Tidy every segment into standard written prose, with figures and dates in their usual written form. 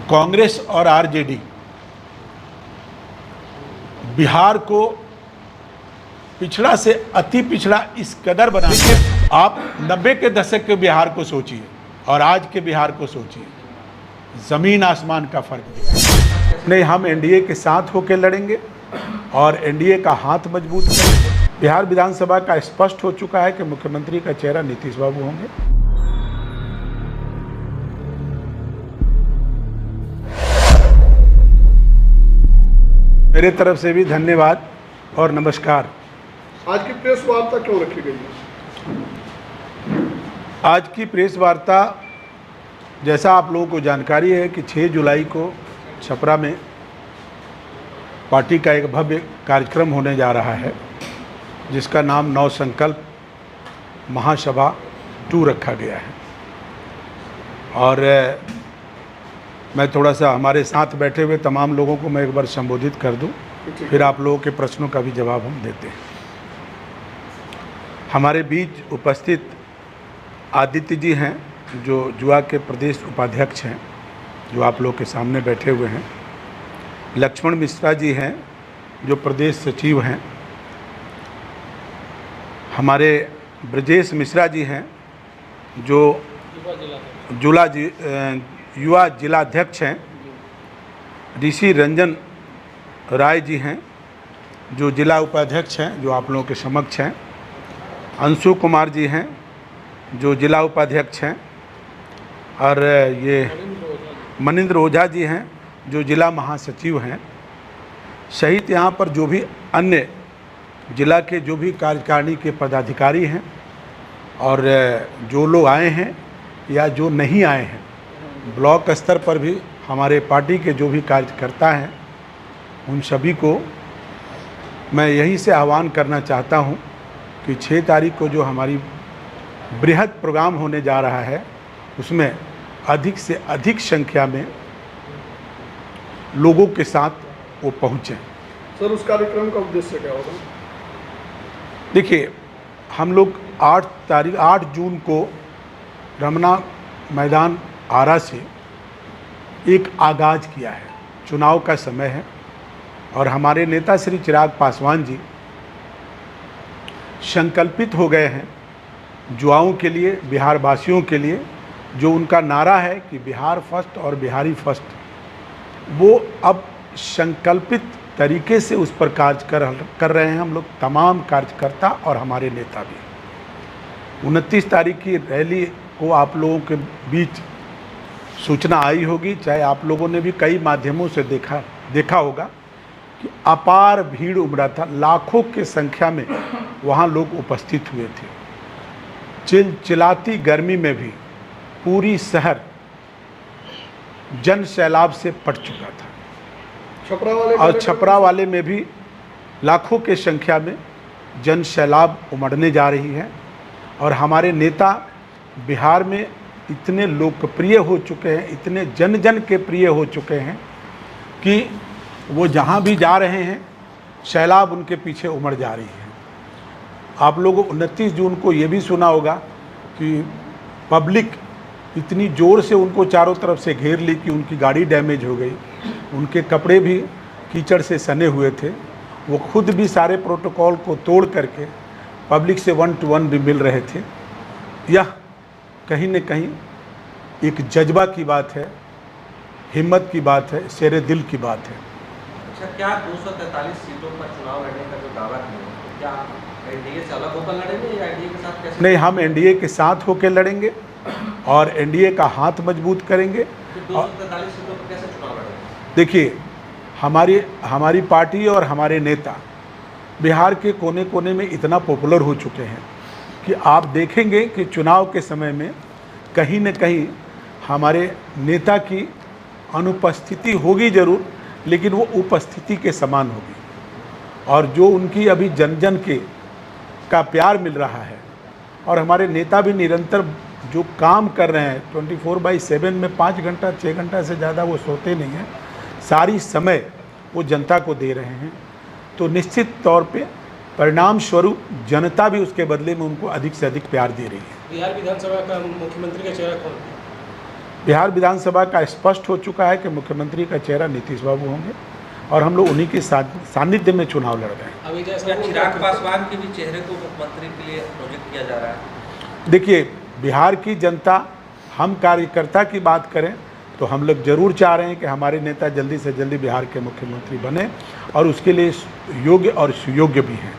कांग्रेस और आरजेडी बिहार को पिछड़ा से अति पिछड़ा इस कदर बना। आप 90 के दशक के बिहार को सोचिए और आज के बिहार को सोचिए, जमीन आसमान का फर्क दिखा। नहीं, हम एनडीए के साथ होकर लड़ेंगे और एनडीए का हाथ मजबूत करेंगे। बिहार विधानसभा का स्पष्ट हो चुका है कि मुख्यमंत्री का चेहरा नीतीश बाबू होंगे। मेरे तरफ से भी धन्यवाद और नमस्कार। आज की प्रेस वार्ता क्यों रखी गई है? आज की प्रेस वार्ता, जैसा आप लोगों को जानकारी है कि 6 जुलाई को छपरा में पार्टी का एक भव्य कार्यक्रम होने जा रहा है, जिसका नाम नव संकल्प महासभा 2 रखा गया है। और मैं थोड़ा सा हमारे साथ बैठे हुए तमाम लोगों को मैं एक बार संबोधित कर दूं, फिर आप लोगों के प्रश्नों का भी जवाब हम देते हैं। हमारे बीच उपस्थित आदित्य जी हैं, जो जुआ के प्रदेश उपाध्यक्ष हैं, जो आप लोग के सामने बैठे हुए हैं। लक्ष्मण मिश्रा जी हैं, जो प्रदेश सचिव हैं। हमारे ब्रजेश मिश्रा जी हैं, जो युवा जिलाध्यक्ष हैं। ऋषि रंजन राय जी हैं, जो जिला उपाध्यक्ष हैं, जो आप लोगों के समक्ष हैं। अंशु कुमार जी हैं, जो जिला उपाध्यक्ष हैं। और ये मनिंद्र ओझा जी हैं, जो जिला महासचिव हैं। सहित यहाँ पर जो भी अन्य जिला के जो भी कार्यकारिणी के पदाधिकारी हैं और जो लोग आए हैं या जो नहीं आए हैं, ब्लॉक स्तर पर भी हमारे पार्टी के जो भी कार्यकर्ता हैं, उन सभी को मैं यहीं से आह्वान करना चाहता हूं कि 6 तारीख को जो हमारी बृहद प्रोग्राम होने जा रहा है, उसमें अधिक से अधिक संख्या में लोगों के साथ वो पहुँचें। सर, उस कार्यक्रम का उद्देश्य क्या होगा? देखिए, हम लोग 8 जून को रमना मैदान आरा से एक आगाज किया है। चुनाव का समय है और हमारे नेता श्री चिराग पासवान जी संकल्पित हो गए हैं युवाओं के लिए, बिहार वासियों के लिए। जो उनका नारा है कि बिहार फर्स्ट और बिहारी फर्स्ट, वो अब संकल्पित तरीके से उस पर कार्य कर रहे हैं हम लोग, तमाम कार्यकर्ता और हमारे नेता भी। 29 तारीख की रैली को आप लोगों के बीच सूचना आई होगी, चाहे आप लोगों ने भी कई माध्यमों से देखा होगा कि अपार भीड़ उमड़ा था। लाखों की संख्या में वहाँ लोग उपस्थित हुए थे। चिलचिलाती गर्मी में भी पूरी शहर जन सैलाब से पट चुका था। छपरा वाले में भी लाखों की संख्या में जन सैलाब उमड़ने जा रही है। और हमारे नेता बिहार में इतने लोकप्रिय हो चुके हैं, इतने जन जन के प्रिय हो चुके हैं कि वो जहाँ भी जा रहे हैं सैलाब उनके पीछे उमड़ जा रही है। आप लोगों 29 जून को ये भी सुना होगा कि पब्लिक इतनी ज़ोर से उनको चारों तरफ से घेर ली कि उनकी गाड़ी डैमेज हो गई, उनके कपड़े भी कीचड़ से सने हुए थे। वो खुद भी सारे प्रोटोकॉल को तोड़ करके पब्लिक से 1 to 1 भी मिल रहे थे। यह कहीं न कहीं एक जज्बा की बात है, हिम्मत की बात है, शेरे दिल की बात है। अच्छा, क्या 243 सीटों पर चुनाव लड़ने का जो दावा किया, क्या एनडीए से अलग होकर लड़ेंगे या एनडीए के साथ कैसे? नहीं, हम एनडीए के साथ होकर लड़ेंगे और एनडीए का हाथ मजबूत करेंगे। 243 सीटों पर कैसे चुनाव लड़ेंगे? देखिए, हमारी पार्टी और हमारे नेता बिहार के कोने कोने में इतना पॉपुलर हो चुके हैं कि आप देखेंगे कि चुनाव के समय में कहीं न कहीं हमारे नेता की अनुपस्थिति होगी ज़रूर, लेकिन वो उपस्थिति के समान होगी। और जो उनकी अभी जन जन का प्यार मिल रहा है, और हमारे नेता भी निरंतर जो काम कर रहे हैं 24/7 में 5 घंटा 6 घंटा से ज़्यादा वो सोते नहीं हैं, सारी समय वो जनता को दे रहे हैं। तो निश्चित तौर पे परिणाम स्वरूप जनता भी उसके बदले में उनको अधिक से अधिक प्यार दे रही है। बिहार विधानसभा का मुख्यमंत्री का चेहरा कौन है? बिहार विधानसभा का स्पष्ट हो चुका है कि मुख्यमंत्री का चेहरा नीतीश बाबू होंगे और हम लोग उन्हीं के सानिध्य में चुनाव लड़ रहे हैं। अभी क्या चिराग पासवान के भी चेहरे को मुख्यमंत्री के लिए प्रोजेक्ट किया जा रहा है? देखिए, बिहार की जनता, हम कार्यकर्ता की बात करें तो हम लोग जरूर चाह रहे हैं कि हमारे नेता जल्दी से जल्दी बिहार के मुख्यमंत्री बने और उसके लिए योग्य और सुयोग्य भी हैं।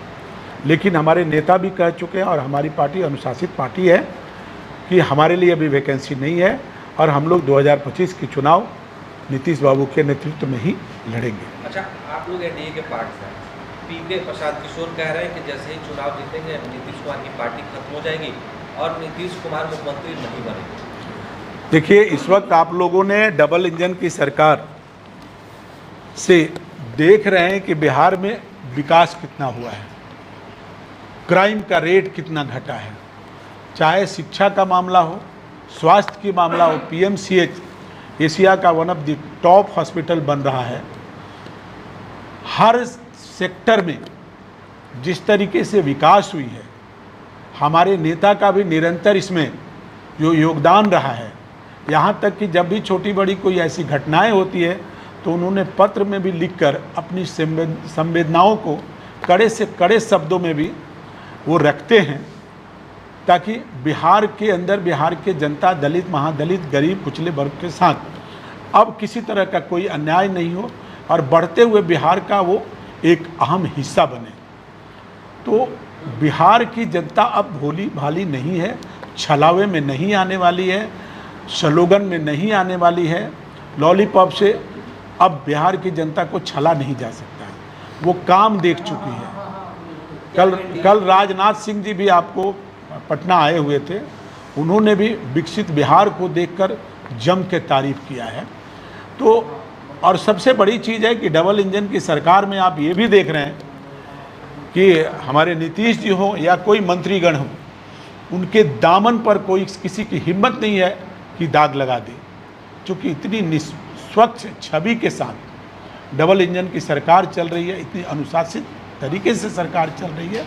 लेकिन हमारे नेता भी कह चुके हैं और हमारी पार्टी अनुशासित पार्टी है कि हमारे लिए अभी वैकेंसी नहीं है और हम लोग 2025 की चुनाव नीतीश बाबू के नेतृत्व में ही लड़ेंगे। अच्छा, आप लोग एनडीए के पार्ट हैं। पीके प्रशांत किशोर कह रहे हैं कि जैसे ही चुनाव जीतेंगे नीतीश कुमार की पार्टी खत्म हो जाएगी और नीतीश कुमार मुख्यमंत्री नहीं बनेंगे। देखिए, इस वक्त आप लोगों ने डबल इंजन की सरकार से देख रहे हैं कि बिहार में विकास कितना हुआ है, क्राइम का रेट कितना घटा है, चाहे शिक्षा का मामला हो, स्वास्थ्य की मामला हो। पीएमसीएच एशिया का one of the top hospital बन रहा है। हर सेक्टर में जिस तरीके से विकास हुई है, हमारे नेता का भी निरंतर इसमें जो योगदान रहा है, यहाँ तक कि जब भी छोटी बड़ी कोई ऐसी घटनाएं होती है तो उन्होंने पत्र में भी लिखकर अपनी संवेदनाओं को कड़े से कड़े शब्दों में भी वो रखते हैं, ताकि बिहार के अंदर बिहार के जनता, दलित, महादलित, गरीब, कुचले वर्ग के साथ अब किसी तरह का कोई अन्याय नहीं हो और बढ़ते हुए बिहार का वो एक अहम हिस्सा बने। तो बिहार की जनता अब भोली भाली नहीं है, छलावे में नहीं आने वाली है, स्लोगन में नहीं आने वाली है, लॉलीपॉप से अब बिहार की जनता को छला नहीं जा सकता है। वो काम देख चुकी है। कल राजनाथ सिंह जी भी आपको पटना आए हुए थे, उन्होंने भी विकसित बिहार को देखकर जम के तारीफ किया है। तो और सबसे बड़ी चीज़ है कि डबल इंजन की सरकार में आप ये भी देख रहे हैं कि हमारे नीतीश जी हो या कोई मंत्रीगण हो, उनके दामन पर कोई किसी की हिम्मत नहीं है कि दाग लगा दे, क्योंकि इतनी निष्पक्ष छवि के साथ डबल इंजन की सरकार चल रही है, इतनी अनुशासित तरीके से सरकार चल रही है,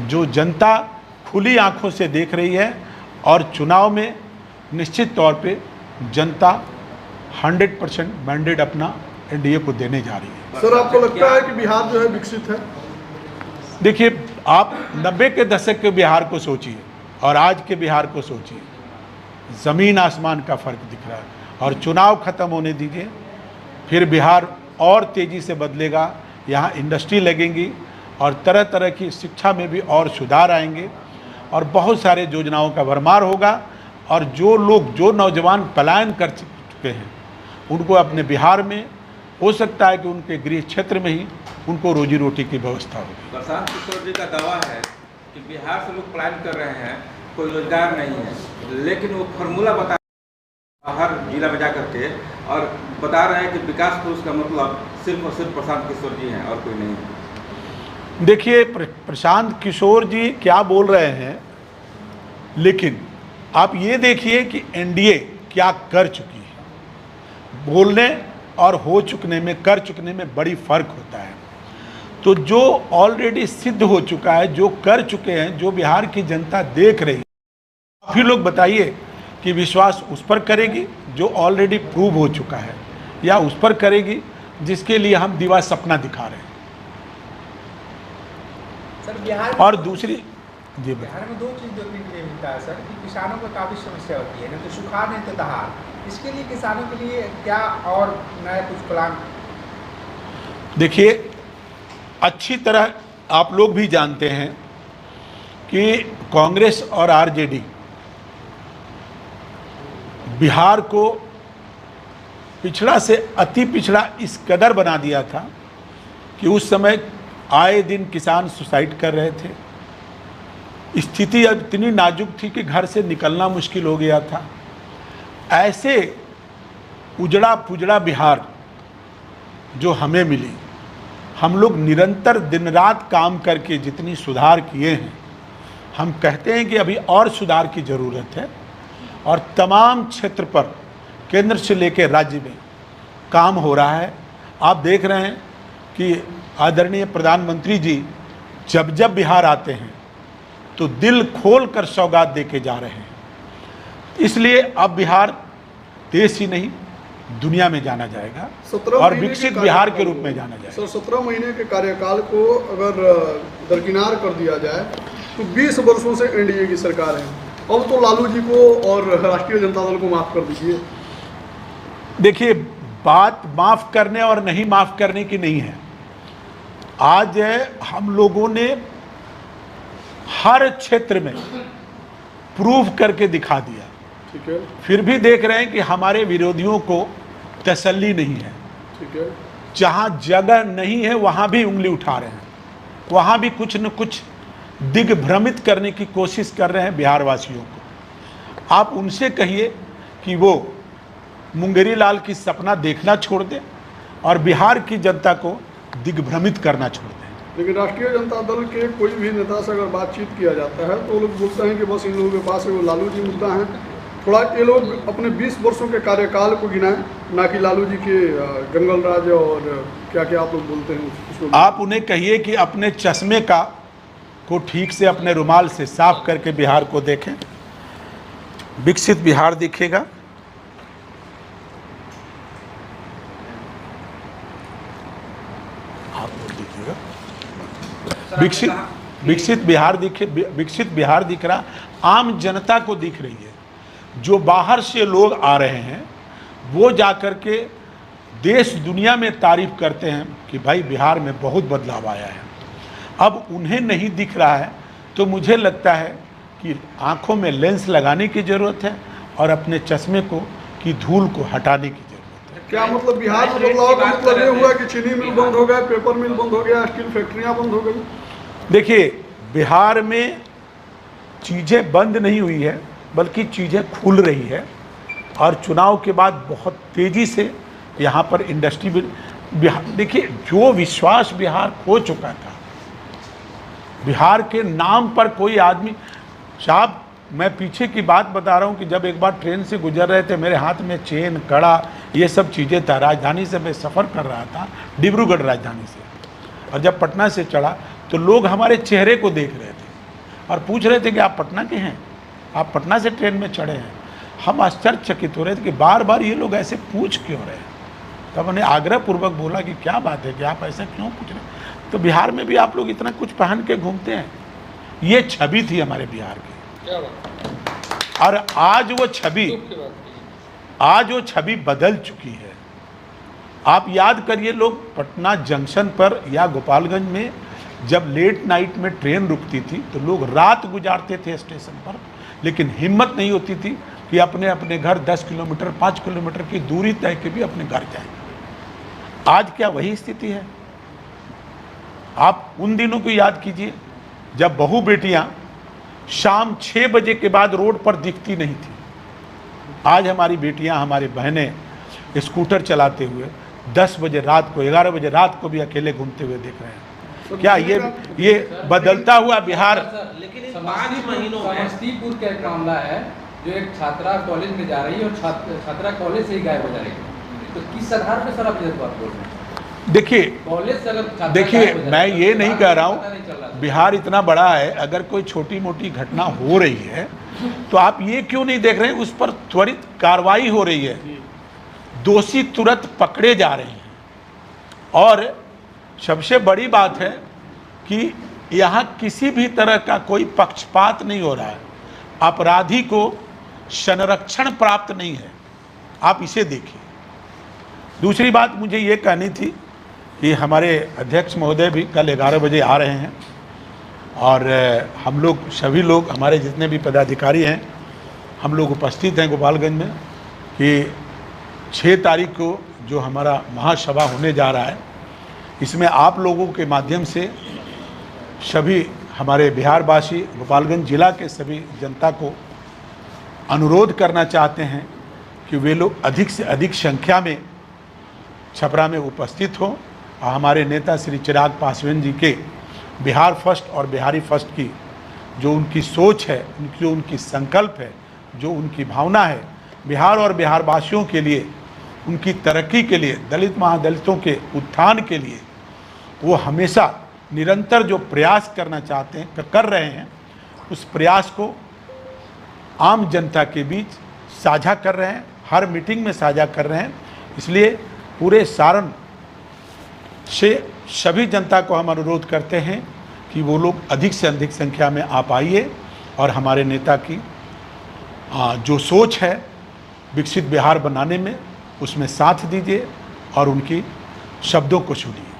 जो जनता खुली आंखों से देख रही है। और चुनाव में निश्चित तौर पे जनता 100% मैंडेट अपना एनडीए को देने जा रही है। सर, आपको लगता है कि बिहार जो है विकसित है? देखिए, आप 90 के दशक के बिहार को सोचिए और आज के बिहार को सोचिए, ज़मीन आसमान का फ़र्क दिख रहा है। और चुनाव ख़त्म होने दीजिए, फिर बिहार और तेज़ी से बदलेगा। यहाँ इंडस्ट्री लगेंगी और तरह तरह की शिक्षा में भी और सुधार आएंगे और बहुत सारे योजनाओं का भरमार होगा। और जो नौजवान पलायन कर चुके हैं, उनको अपने बिहार में हो सकता है कि उनके गृह क्षेत्र में ही उनको रोजी रोटी की व्यवस्था होगी। प्रशांत किशोर जी का दावा है कि बिहार से लोग पलायन कर रहे हैं, कोई रोजगार नहीं है, लेकिन वो फार्मूला बता हर जिला में जा करके और बता रहे हैं कि विकास पुरुष का मतलब सिर्फ और सिर्फ प्रशांत किशोर जी हैं और कोई नहीं है। देखिए, प्रशांत किशोर जी क्या बोल रहे हैं, लेकिन आप ये देखिए कि एनडीए क्या कर चुकी है। बोलने और हो चुकने में, कर चुकने में बड़ी फ़र्क होता है। तो जो ऑलरेडी सिद्ध हो चुका है, जो कर चुके हैं, जो बिहार की जनता देख रही है, फिर लोग बताइए कि विश्वास उस पर करेगी जो ऑलरेडी प्रूव हो चुका है, या उस पर करेगी जिसके लिए हम दिवा सपना दिखा रहे हैं। सर, बिहार और दूसरी जी, बिहार में दो चीज़ देखने के लिए मिलता है सर, कि किसानों को काफ़ी समस्या होती है, ना तो सुखाड़ नहीं तो दहाड़। इसके लिए किसानों के लिए क्या और नया कुछ प्लान? देखिए, अच्छी तरह आप लोग भी जानते हैं कि कांग्रेस और आरजेडी बिहार को पिछड़ा से अति पिछड़ा इस कदर बना दिया था कि उस समय आए दिन किसान सुसाइड कर रहे थे। स्थिति अब इतनी नाजुक थी कि घर से निकलना मुश्किल हो गया था। ऐसे उजड़ा पुजड़ा बिहार जो हमें मिली, हम लोग निरंतर दिन रात काम करके जितनी सुधार किए हैं, हम कहते हैं कि अभी और सुधार की ज़रूरत है। और तमाम क्षेत्र पर केंद्र से लेकर राज्य में काम हो रहा है। आप देख रहे हैं कि आदरणीय प्रधानमंत्री जी जब जब बिहार आते हैं तो दिल खोल कर सौगात दे के जा रहे हैं। इसलिए अब बिहार देश ही नहीं दुनिया में जाना जाएगा 17 और महीने विकसित के बिहार के कार्यकाल रूप में जाना जाएगा। सर 17 महीने के कार्यकाल को अगर दरकिनार कर दिया जाए तो 20 वर्षों से एनडीए की सरकार है, अब तो लालू जी को और राष्ट्रीय जनता दल को माफ कर दीजिए। देखिए, बात माफ करने और नहीं माफ करने की नहीं है। आज हम लोगों ने हर क्षेत्र में प्रूव करके दिखा दिया, ठीक है, फिर भी देख रहे हैं कि हमारे विरोधियों को तसल्ली नहीं है। ठीक है, जहां जगह नहीं है वहां भी उंगली उठा रहे हैं, वहां भी कुछ न कुछ दिग्भ्रमित करने की कोशिश कर रहे हैं बिहार वासियों को। आप उनसे कहिए कि वो मुंगेरी लाल की सपना देखना छोड़ दें और बिहार की जनता को दिग्भ्रमित करना छोड़ दें। लेकिन राष्ट्रीय जनता दल के कोई भी नेता से अगर बातचीत किया जाता है तो वो लोग बोलते हैं कि बस इन लोगों के पास वो लालू जी मुद्दा है। थोड़ा ये लोग अपने 20 वर्षों के कार्यकाल को गिनाएं, ना कि लालू जी के जंगल राज और क्या क्या आप लोग बोलते हैं उसको। आप उन्हें कहिए कि अपने चश्मे को ठीक से अपने रुमाल से साफ करके बिहार को देखें, विकसित बिहार दिखेगा। आप बोल दीजिएगा। विकसित बिहार दिखे, विकसित बिहार दिख रहा, आम जनता को दिख रही है। जो बाहर से लोग आ रहे हैं वो जाकर के देश दुनिया में तारीफ करते हैं कि भाई बिहार में बहुत बदलाव आया है। अब उन्हें नहीं दिख रहा है तो मुझे लगता है कि आंखों में लेंस लगाने की ज़रूरत है और अपने चश्मे की धूल को हटाने की ज़रूरत है। क्या मतलब बिहार में बदलाव का मतलब ये हुआ कि चीनी मिल बंद हो गया, पेपर मिल बंद हो गया, स्टील फैक्ट्रियां बंद हो गई? देखिए, बिहार में चीज़ें बंद नहीं हुई है बल्कि चीज़ें खुल रही है और चुनाव के बाद बहुत तेज़ी से यहाँ पर इंडस्ट्री बिहार, देखिए जो विश्वास बिहार खो चुका था, बिहार के नाम पर कोई आदमी, साहब मैं पीछे की बात बता रहा हूँ कि जब एक बार ट्रेन से गुजर रहे थे, मेरे हाथ में चेन, कड़ा, ये सब चीज़ें था। राजधानी से मैं सफ़र कर रहा था, डिब्रूगढ़ राजधानी से, और जब पटना से चढ़ा तो लोग हमारे चेहरे को देख रहे थे और पूछ रहे थे कि आप पटना के हैं, आप पटना से ट्रेन में चढ़े हैं। हम आश्चर्यचकित हो रहे थे कि बार बार ये लोग ऐसे पूछ क्यों रहे हैं। तब उन्हें आग्रहपूर्वक बोला कि क्या बात है कि आप ऐसा क्यों पूछ रहे हैं, तो बिहार में भी आप लोग इतना कुछ पहन के घूमते हैं। ये छवि थी हमारे बिहार की, क्या बात, और आज वो छवि बदल चुकी है। आप याद करिए, लोग पटना जंक्शन पर या गोपालगंज में जब लेट नाइट में ट्रेन रुकती थी तो लोग रात गुजारते थे स्टेशन पर, लेकिन हिम्मत नहीं होती थी कि अपने अपने घर 10 किलोमीटर 5 किलोमीटर की दूरी तय के भी अपने घर जाएं। आज क्या वही स्थिति है? आप उन दिनों को याद कीजिए जब बहू बेटियां शाम 6 बजे के बाद रोड पर दिखती नहीं थी। आज हमारी बेटियां, हमारी बहनें स्कूटर चलाते हुए 10 बजे रात को, 11 बजे रात को भी अकेले घूमते हुए देख रहे हैं। क्या ये बदलता हुआ बिहार? लेकिन इन 5 महीनों में समस्तीपुर का एक मामला है, जो एक छात्रा कॉलेज में जा रही है और छात्रा कॉलेज से ही गायब हो जा रही है, तो किस आधार पे सर आप ये बात बोल रहे हैं? देखिए, कॉलेज से अगर देखिए मैं ये नहीं कह रहा हूँ बिहार इतना बड़ा है, अगर कोई छोटी मोटी घटना हो रही है तो आप ये क्यों नहीं देख रहे हैं उस पर त्वरित कार्रवाई हो रही है, दोषी तुरंत पकड़े जा रहे हैं। और सबसे बड़ी बात है कि यहाँ किसी भी तरह का कोई पक्षपात नहीं हो रहा है, अपराधी को संरक्षण प्राप्त नहीं है। आप इसे देखिए। दूसरी बात मुझे ये कहनी थी कि हमारे अध्यक्ष महोदय भी कल 11 बजे आ रहे हैं और हम लोग सभी लोग, हमारे जितने भी पदाधिकारी हैं, हम लोग उपस्थित हैं गोपालगंज में कि 6 तारीख को जो हमारा महासभा होने जा रहा है, इसमें आप लोगों के माध्यम से सभी हमारे बिहारवासी, गोपालगंज जिला के सभी जनता को अनुरोध करना चाहते हैं कि वे लोग अधिक से अधिक संख्या में छपरा में उपस्थित हों और हमारे नेता श्री चिराग पासवान जी के बिहार फर्स्ट और बिहारी फर्स्ट की जो उनकी सोच है, जो उनकी संकल्प है, जो उनकी भावना है बिहार और बिहारवासियों के लिए, उनकी तरक्की के लिए, दलित महादलितों के उत्थान के लिए वो हमेशा निरंतर जो प्रयास करना चाहते हैं, कर रहे हैं, उस प्रयास को आम जनता के बीच साझा कर रहे हैं। हर मीटिंग में साझा कर रहे हैं। इसलिए पूरे सारण से सभी जनता को हम अनुरोध करते हैं कि वो लोग अधिक से अधिक संख्या में आप आइए और हमारे नेता की जो सोच है विकसित बिहार बनाने में, उसमें साथ दीजिए और उनकी शब्दों को सुनिए।